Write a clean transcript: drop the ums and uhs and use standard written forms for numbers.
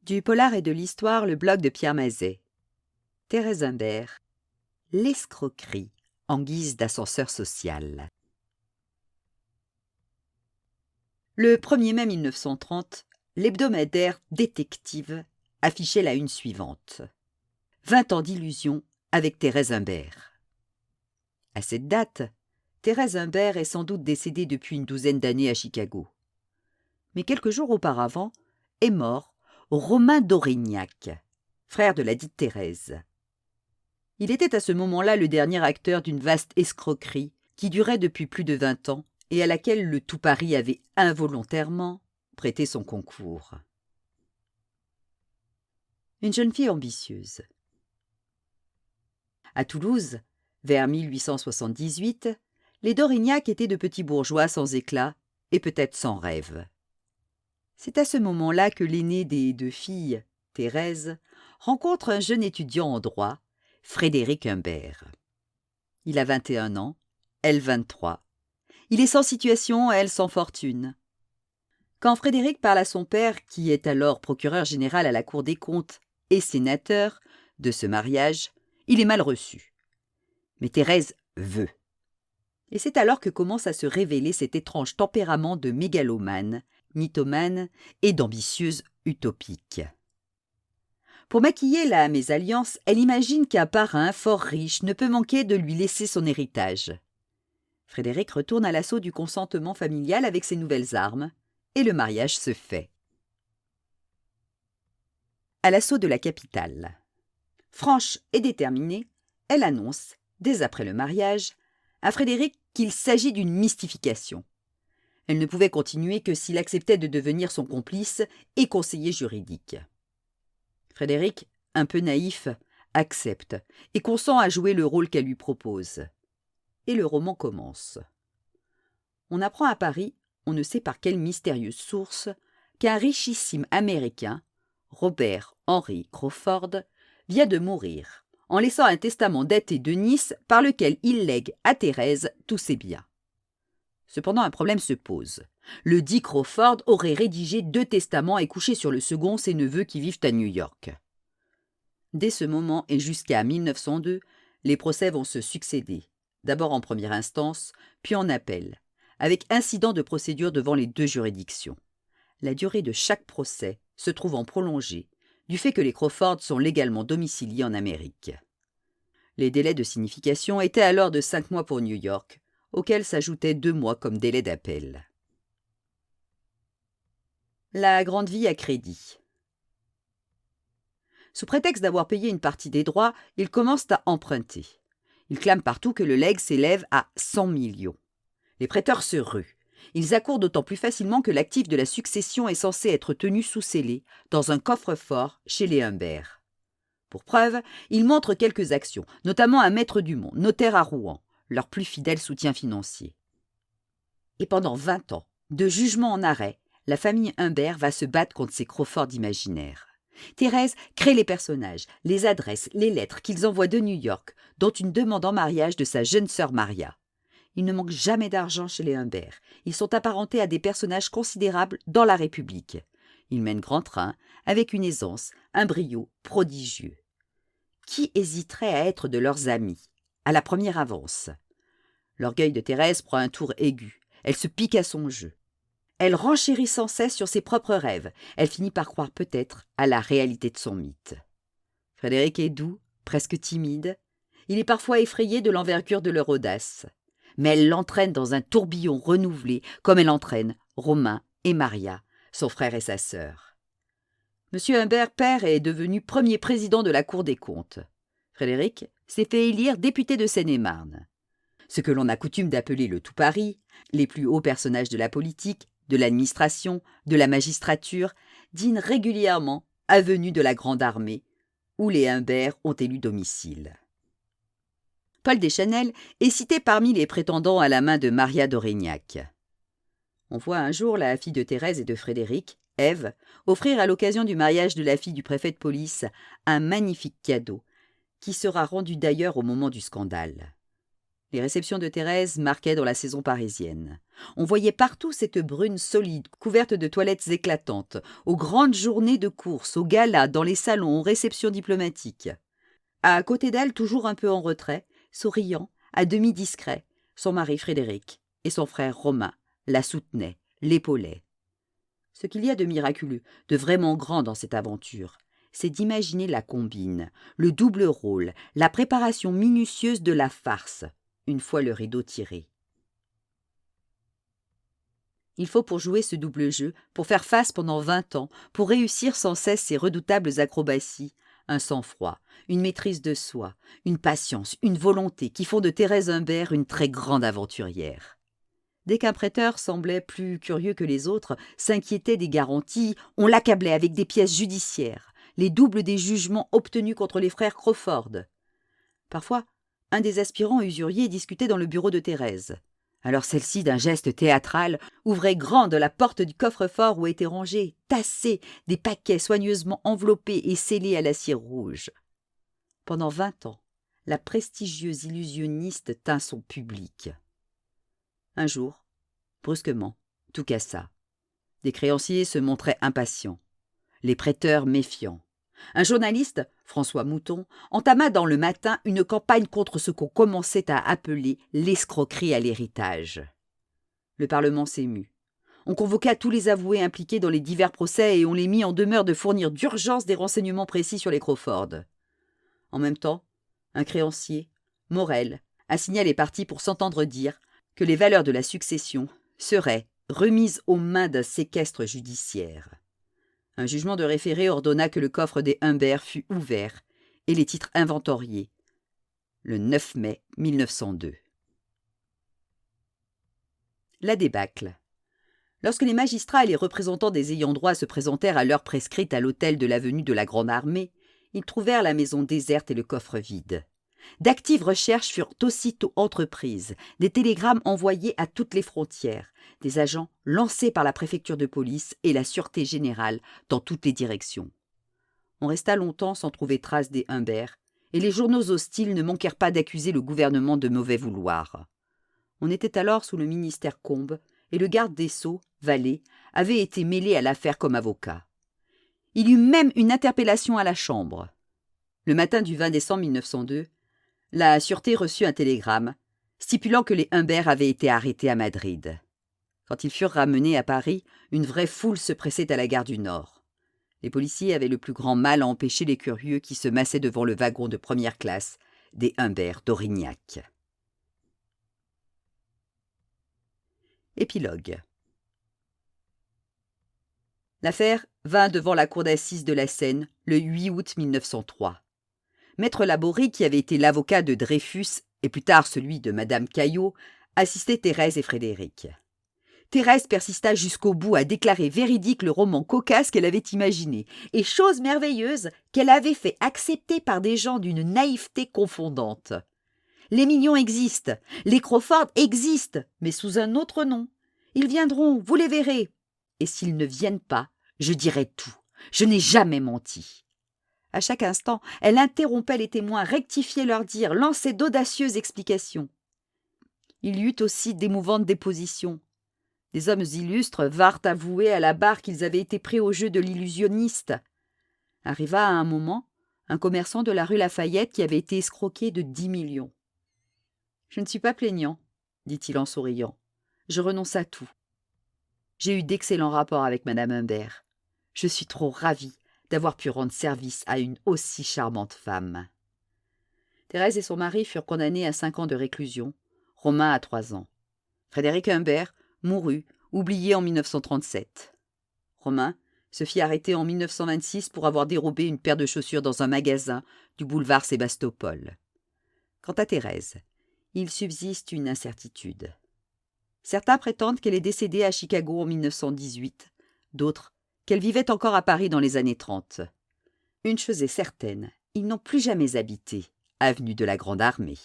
Du polar et de l'histoire, le blog de Pierre Mazet. Thérèse Humbert. L'escroquerie en guise d'ascenseur social. Le 1er mai 1930, l'hebdomadaire Détective affichait la une suivante. 20 ans d'illusion avec Thérèse Humbert. À cette date, Thérèse Humbert est sans doute décédée depuis une douzaine d'années à Chicago. Mais quelques jours auparavant, est mort Romain d'Aurignac, frère de ladite Thérèse. Il était à ce moment-là le dernier acteur d'une vaste escroquerie qui durait depuis plus de 20 ans et à laquelle le tout Paris avait involontairement prêté son concours. Une jeune fille ambitieuse. À Toulouse, vers 1878, les d'Aurignac étaient de petits bourgeois sans éclat et peut-être sans rêve. C'est à ce moment-là que l'aînée des deux filles, Thérèse, rencontre un jeune étudiant en droit, Frédéric Humbert. Il a 21 ans, elle 23. Il est sans situation, elle sans fortune. Quand Frédéric parle à son père, qui est alors procureur général à la Cour des comptes et sénateur, de ce mariage, il est mal reçu. Mais Thérèse veut. Et c'est alors que commence à se révéler cet étrange tempérament de mégalomane, mythomane et d'ambitieuse utopique. Pour maquiller la mésalliance, elle imagine qu'un parrain fort riche ne peut manquer de lui laisser son héritage. Frédéric retourne à l'assaut du consentement familial avec ses nouvelles armes, et le mariage se fait. À l'assaut de la capitale. Franche et déterminée, elle annonce, dès après le mariage, à Frédéric qu'il s'agit d'une mystification. Elle ne pouvait continuer que s'il acceptait de devenir son complice et conseiller juridique. Frédéric, un peu naïf, accepte et consent à jouer le rôle qu'elle lui propose. Et le roman commence. On apprend à Paris, on ne sait par quelle mystérieuse source, qu'un richissime Américain, Robert Henry Crawford, vient de mourir, en laissant un testament daté de Nice par lequel il lègue à Thérèse tous ses biens. Cependant, un problème se pose. Le dit Crawford aurait rédigé 2 testaments et couché sur le second ses neveux qui vivent à New York. Dès ce moment et jusqu'à 1902, les procès vont se succéder, d'abord en première instance, puis en appel, avec incident de procédure devant les 2 juridictions. La durée de chaque procès se trouvant prolongée, du fait que les Crawford sont légalement domiciliés en Amérique. Les délais de signification étaient alors de 5 mois pour New York, auxquels s'ajoutaient 2 mois comme délai d'appel. La grande vie à crédit. Sous prétexte d'avoir payé une partie des droits, ils commencent à emprunter. Ils clament partout que le legs s'élève à 100 millions. Les prêteurs se ruent. Ils accourent d'autant plus facilement que l'actif de la succession est censé être tenu sous scellé, dans un coffre-fort chez les Humbert. Pour preuve, ils montrent quelques actions, notamment un maître Dumont, notaire à Rouen, leur plus fidèle soutien financier. Et pendant 20 ans, de jugement en arrêt, la famille Humbert va se battre contre ces Crawford imaginaires. Thérèse crée les personnages, les adresses, les lettres qu'ils envoient de New York, dont une demande en mariage de sa jeune sœur Maria. Il ne manque jamais d'argent chez les Humbert. Ils sont apparentés à des personnages considérables dans la République. Ils mènent grand train, avec une aisance, un brio prodigieux. Qui hésiterait à être de leurs amis, à la première avance? L'orgueil de Thérèse prend un tour aigu. Elle se pique à son jeu. Elle renchérit sans cesse sur ses propres rêves. Elle finit par croire peut-être à la réalité de son mythe. Frédéric est doux, presque timide. Il est parfois effrayé de l'envergure de leur audace. Mais elle l'entraîne dans un tourbillon renouvelé, comme elle entraîne Romain et Maria, son frère et sa sœur. Monsieur Humbert père est devenu premier président de la Cour des comptes. Frédéric s'est fait élire député de Seine-et-Marne. Ce que l'on a coutume d'appeler le tout Paris, les plus hauts personnages de la politique, de l'administration, de la magistrature, dînent régulièrement avenue de la Grande Armée, où les Humbert ont élu domicile. Paul Deschanel est cité parmi les prétendants à la main de Maria d'Aurignac. On voit un jour la fille de Thérèse et de Frédéric, Ève, offrir à l'occasion du mariage de la fille du préfet de police un magnifique cadeau, qui sera rendu d'ailleurs au moment du scandale. Les réceptions de Thérèse marquaient dans la saison parisienne. On voyait partout cette brune solide, couverte de toilettes éclatantes, aux grandes journées de course, aux galas, dans les salons, aux réceptions diplomatiques. À côté d'elle, toujours un peu en retrait, souriant, à demi discret, son mari Frédéric et son frère Romain la soutenaient, l'épaulaient. Ce qu'il y a de miraculeux, de vraiment grand dans cette aventure, c'est d'imaginer la combine, le double rôle, la préparation minutieuse de la farce, une fois le rideau tiré. Il faut pour jouer ce double jeu, pour faire face pendant 20 ans, pour réussir sans cesse ces redoutables acrobaties, un sang-froid, une maîtrise de soi, une patience, une volonté qui font de Thérèse Humbert une très grande aventurière. Dès qu'un prêteur semblait plus curieux que les autres, s'inquiétait des garanties, on l'accablait avec des pièces judiciaires, les doubles des jugements obtenus contre les frères Crawford. Parfois, un des aspirants usuriers discutait dans le bureau de Thérèse. Alors celle-ci, d'un geste théâtral, ouvrait grande la porte du coffre-fort où étaient rangés, tassés, des paquets soigneusement enveloppés et scellés à la cire rouge. Pendant 20 ans, la prestigieuse illusionniste tint son public. Un jour, brusquement, tout cassa. Des créanciers se montraient impatients, les prêteurs méfiants. Un journaliste, François Mouton, entama dans Le Matin une campagne contre ce qu'on commençait à appeler l'escroquerie à l'héritage. Le Parlement s'émut. On convoqua tous les avoués impliqués dans les divers procès et on les mit en demeure de fournir d'urgence des renseignements précis sur les Crawford. En même temps, un créancier, Morel, assigna les parties pour s'entendre dire que les valeurs de la succession seraient remises aux mains d'un séquestre judiciaire. Un jugement de référé ordonna que le coffre des Humbert fût ouvert et les titres inventoriés, le 9 mai 1902. La débâcle. Lorsque les magistrats et les représentants des ayants droit se présentèrent à l'heure prescrite à l'hôtel de l'avenue de la Grande Armée, ils trouvèrent la maison déserte et le coffre vide. D'actives recherches furent aussitôt entreprises, des télégrammes envoyés à toutes les frontières, des agents lancés par la préfecture de police et la sûreté générale dans toutes les directions. On resta longtemps sans trouver trace des Humbert, et les journaux hostiles ne manquèrent pas d'accuser le gouvernement de mauvais vouloir. On était alors sous le ministère Combes, et le garde des Sceaux, Vallée, avait été mêlé à l'affaire comme avocat. Il y eut même une interpellation à la Chambre. Le matin du 20 décembre 1902, la Sûreté reçut un télégramme stipulant que les Humbert avaient été arrêtés à Madrid. Quand ils furent ramenés à Paris, une vraie foule se pressait à la gare du Nord. Les policiers avaient le plus grand mal à empêcher les curieux qui se massaient devant le wagon de première classe des Humbert d'Aurignac. Épilogue. L'affaire vint devant la cour d'assises de la Seine le 8 août 1903. Maître Laborie, qui avait été l'avocat de Dreyfus et plus tard celui de Madame Caillot, assistait Thérèse et Frédéric. Thérèse persista jusqu'au bout à déclarer véridique le roman cocasse qu'elle avait imaginé, et chose merveilleuse, qu'elle avait fait accepter par des gens d'une naïveté confondante. Les Millions existent, les Crawford existent, mais sous un autre nom. Ils viendront, vous les verrez. Et s'ils ne viennent pas, je dirai tout. Je n'ai jamais menti. À chaque instant, elle interrompait les témoins, rectifiait leurs dires, lançait d'audacieuses explications. Il y eut aussi d'émouvantes dépositions. Des hommes illustres vinrent avouer à la barre qu'ils avaient été pris au jeu de l'illusionniste. Arriva à un moment un commerçant de la rue Lafayette qui avait été escroqué de 10 millions. « Je ne suis pas plaignant, dit-il en souriant. Je renonce à tout. J'ai eu d'excellents rapports avec Madame Humbert. Je suis trop ravie d'avoir pu rendre service à une aussi charmante femme. » Thérèse et son mari furent condamnés à 5 ans de réclusion, Romain à 3 ans. Frédéric Humbert mourut, oublié en 1937. Romain se fit arrêter en 1926 pour avoir dérobé une paire de chaussures dans un magasin du boulevard Sébastopol. Quant à Thérèse, il subsiste une incertitude. Certains prétendent qu'elle est décédée à Chicago en 1918, d'autres qu'elle vivait encore à Paris dans les années 30. Une chose est certaine, ils n'ont plus jamais habité avenue de la Grande Armée.